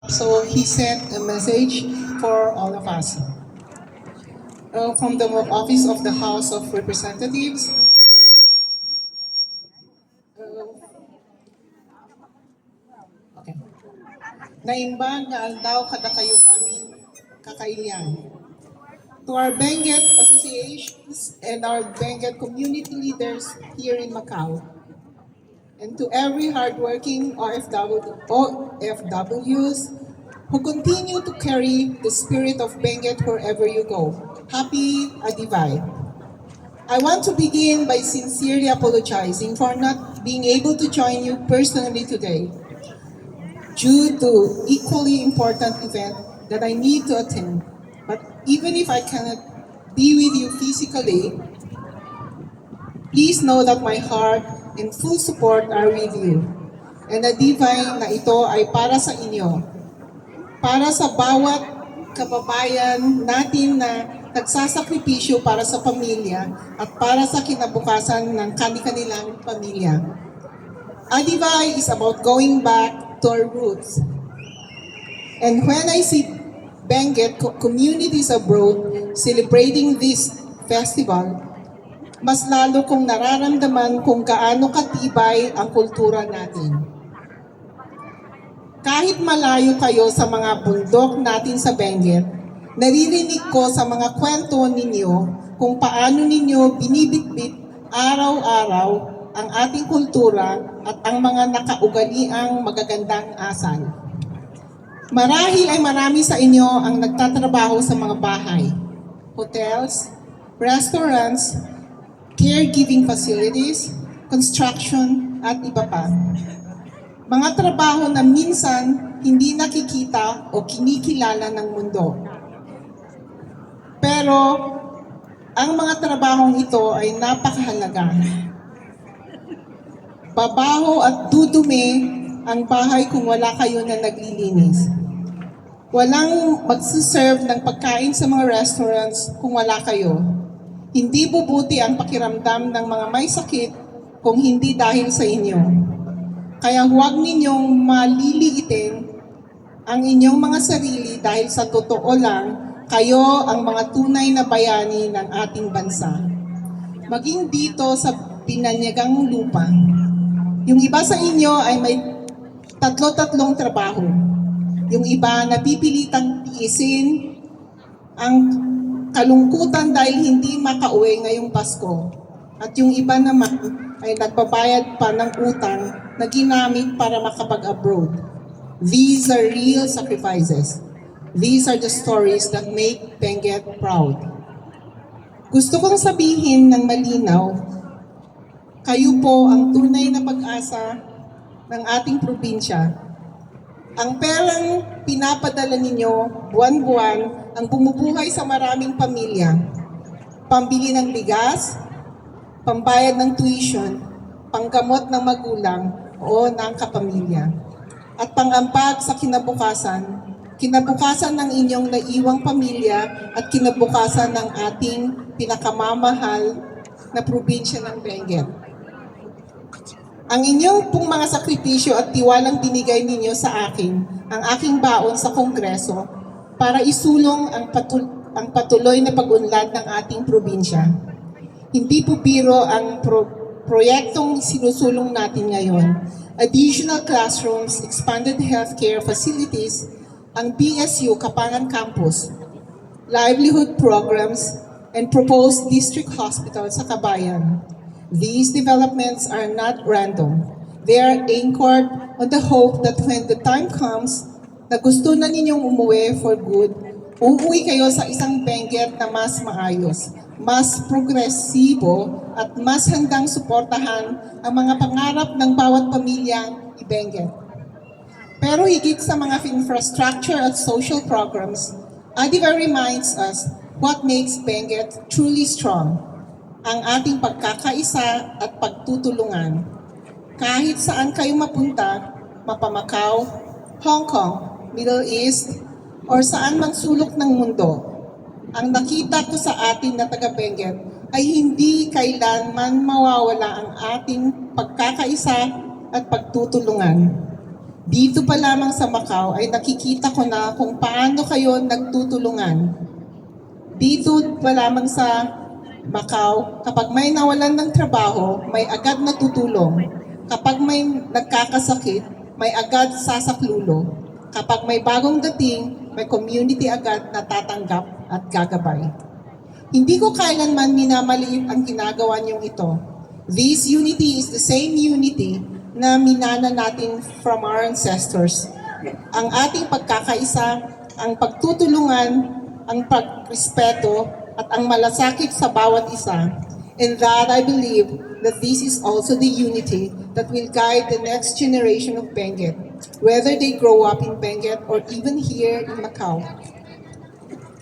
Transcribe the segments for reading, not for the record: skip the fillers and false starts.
So he sent a message for all of us. From the office of the House of Representatives, okay. Naimbag nga aldaw kada kayo amin kakailian. To our Benguet associations and our Benguet community leaders here in Macau, and to every hardworking OFWs who continue to carry the spirit of Benguet wherever you go. Happy Adivay. I want to begin by sincerely apologizing for not being able to join you personally today due to equally important event that I need to attend. But even if I cannot be with you physically, please know that my heart and full support are with you. And the divine na ito ay para sa inyo, para sa bawat kababayan natin na nagsasakripisyo para sa pamilya at para sa kinabukasan ng kanilang pamilya. Adivay is about going back to our roots. And when I see Benguet communities abroad celebrating this festival, mas lalo kong nararamdaman kung gaano katibay ang kultura natin. Kahit malayo kayo sa mga bundok natin sa Benguet, naririnig ko sa mga kwento ninyo kung paano ninyo binibitbit araw-araw ang ating kultura at ang mga nakaugaliang magagandang asal. Marahil ay marami sa inyo ang nagtatrabaho sa mga bahay, hotels, restaurants, caregiving facilities, construction, at iba pa. Mga trabaho na minsan hindi nakikita o kinikilala ng mundo. Pero ang mga trabahong ito ay napakahalaga. Babaho at dudumi ang bahay kung wala kayo na naglilinis. Walang magsiserve ng pagkain sa mga restaurants kung wala kayo. Hindi bubuti ang pakiramdam ng mga may sakit kung hindi dahil sa inyo. Kaya huwag ninyong maliliitin ang inyong mga sarili dahil sa totoo lang, kayo ang mga tunay na bayani ng ating bansa. Maging dito sa pinanyagang lupa. Yung iba sa inyo ay may tatlo-tatlong trabaho. Yung iba napipilitang tiisin ang kalungkutan dahil hindi makauwi ngayong Pasko. At yung iba naman ay nagbabayad pa ng utang na ginamit para makapag-abroad. These are real sacrifices. These are the stories that make Benguet proud. Gusto kong sabihin ng malinaw, kayo po ang tunay na pag-asa ng ating probinsya. Ang perang pinapadala ninyo buwan-buwan ang bumubuhay sa maraming pamilya. Pambili ng bigas, pambayad ng tuition, panggamot ng magulang o ng kapamilya. At pangambag sa kinabukasan ng inyong naiwang pamilya at kinabukasan ng ating pinakamamahal na probinsya ng Benguet. Ang inyong pong mga sakripisyo at tiwalang binigay ninyo sa akin, ang aking baon sa Kongreso para isulong ang patuloy na pag-unlad ng ating probinsya. Hindi po biro ang proyektong sinusulong natin ngayon. Additional classrooms, expanded healthcare facilities, ang BSU Kapangan Campus, livelihood programs, and proposed district hospital sa Kabayan. These developments are not random. They are anchored on the hope that when the time comes na gusto na ninyong umuwi for good, uuwi kayo sa isang Benguet na mas maayos, mas progresibo at mas handang suportahan ang mga pangarap ng bawat pamilyang i-Benguet. Pero higit sa mga infrastructure at social programs, Adivay reminds us what makes Benguet truly strong, ang ating pagkakaisa at pagtutulungan. Kahit saan kayo mapunta, mapamakaw, Hong Kong, Middle East, or saan mang sulok ng mundo, ang nakita ko sa atin na taga-Benguet ay hindi kailanman mawawala ang ating pagkakaisa at pagtutulungan. Dito pa lamang sa Macau ay nakikita ko na kung paano kayo nagtutulungan. Dito pa lamang sa Macau, kapag may nawalan ng trabaho, may agad na tutulong. Kapag may nagkakasakit, may agad sasaklulo. Kapag may bagong dating, may community agad na tatanggap at gagabay. Hindi ko kailanman minamaliit ang ginagawa niyong ito. This unity is the same unity na minana natin from our ancestors. Ang ating pagkakaisa, ang pagtutulungan, ang pagrespeto, at ang malasakit sa bawat isa. And that I believe that this is also the unity that will guide the next generation of Benguet, whether they grow up in Benguet or even here in Macau.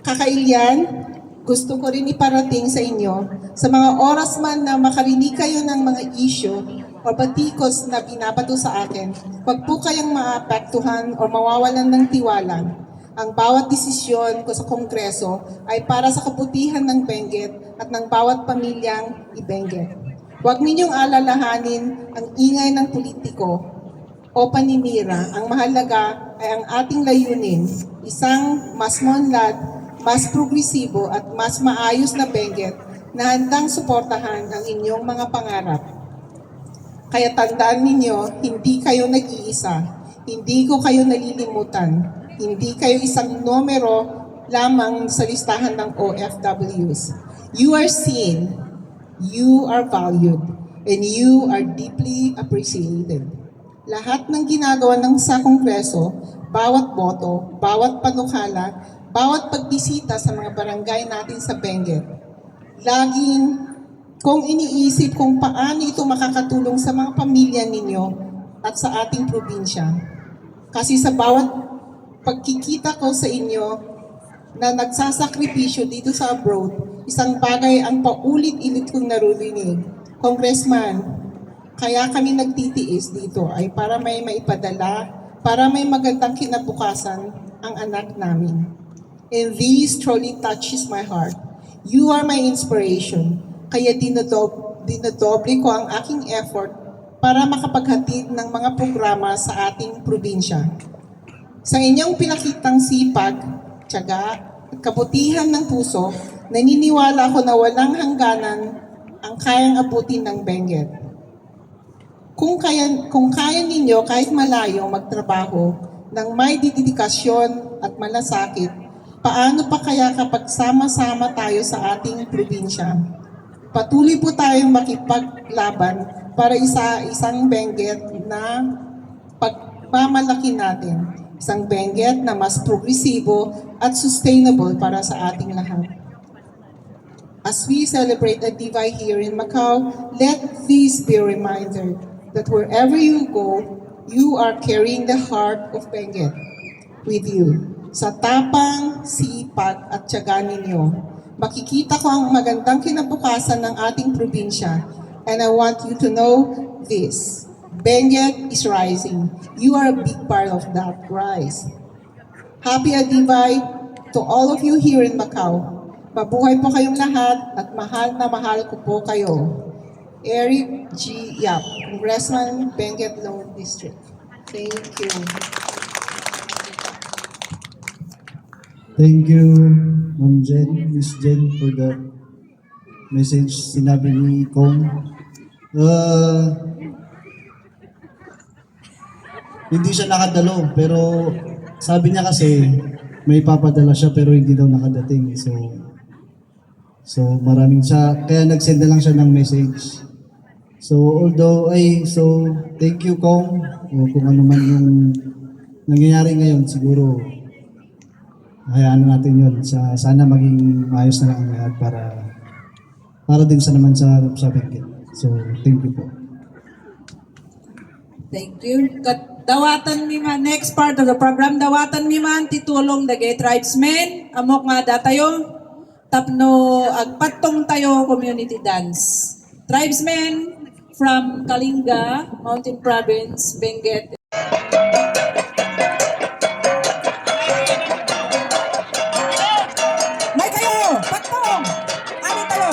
Kakailian, gusto ko rin iparating sa inyo, sa mga oras man na makarinig kayo ng mga issue o batikos na binabato sa akin, huwag po kayong maapektuhan o mawawalan ng tiwala. Ang bawat desisyon ko sa Kongreso ay para sa kabutihan ng Benguet at ng bawat pamilyang i-Benguet. Huwag ninyong alalahanin ang ingay ng politiko o paninira. Ang mahalaga ay ang ating layunin, isang mas monlad, mas progresibo at mas maayos na Benguet na handang suportahan ang inyong mga pangarap. Kaya tandaan ninyo, hindi kayo nag-iisa. Hindi ko kayo nalilimutan. Hindi kayo isang numero lamang sa listahan ng OFWs. You are seen, you are valued, and you are deeply appreciated. Lahat ng ginagawa ng sa Kongreso, bawat boto, bawat panukala, bawat pagbisita sa mga barangay natin sa Benguet, laging kung iniisip kung paano ito makakatulong sa mga pamilya ninyo at sa ating probinsya. Kasi sa bawat pagkikita ko sa inyo na nagsasakripisyo dito sa abroad, isang bagay ang paulit-ulit kong naririnig. Congressman, kaya kami nagtitiis dito ay para may maipadala, para may magandang kinabukasan ang anak namin. And this truly touches my heart. You are my inspiration. Kaya dinodoble ko ang aking effort para makapaghatid ng mga programa sa ating probinsya. Sa inyong pinakitang sipag, tiyaga, at kabutihan ng puso, naniniwala ako na walang hangganan ang kayang abutin ng Benguet. Kung kaya ninyo kahit malayo magtrabaho ng may dedikasyon at malasakit, paano pa kaya kapag sama-sama tayo sa ating probinsya? Patuloy po tayong makipaglaban para isang Benguet na pagmamalaki natin. Isang Benguet na mas progresibo at sustainable para sa ating lahat. As we celebrate the Divide here in Macau, let this be a reminder that wherever you go, you are carrying the heart of Benguet with you. Sa tapang, sipag at tiyaga ninyo, makikita ko ang magandang kinabukasan ng ating probinsya. And I want you to know this. Benguet is rising. You are a big part of that rise. Happy Divide to all of you here in Macau. Mabuhay po kayong lahat at mahal na mahal ko po kayo. Eric G. Yap, Congressman, Benguet Lone District. Thank you. Thank you, Ma'am Jen, Miss Jen, for the message sinabi ni Kong. Hindi siya nakadalo, pero sabi niya kasi may papadala siya pero hindi daw nakadating. So maraming siya, kaya nag-send na lang siya ng message. So thank you Kong. O kung ano man yung nangyayari ngayon, siguro hayaan natin yun. Sana maging maayos na lang ang lahat para din sa naman sa Benguet. So thank you po. Thank you. Dawatan mi man, next part of the program, dawatan mi man, titulong dagay tribesmen, amok nga datayo, tapno agpatong tayo community dance. Tribesmen from Kalinga, Mountain Province, Benguet. May kayo! Patong! Ano tayo?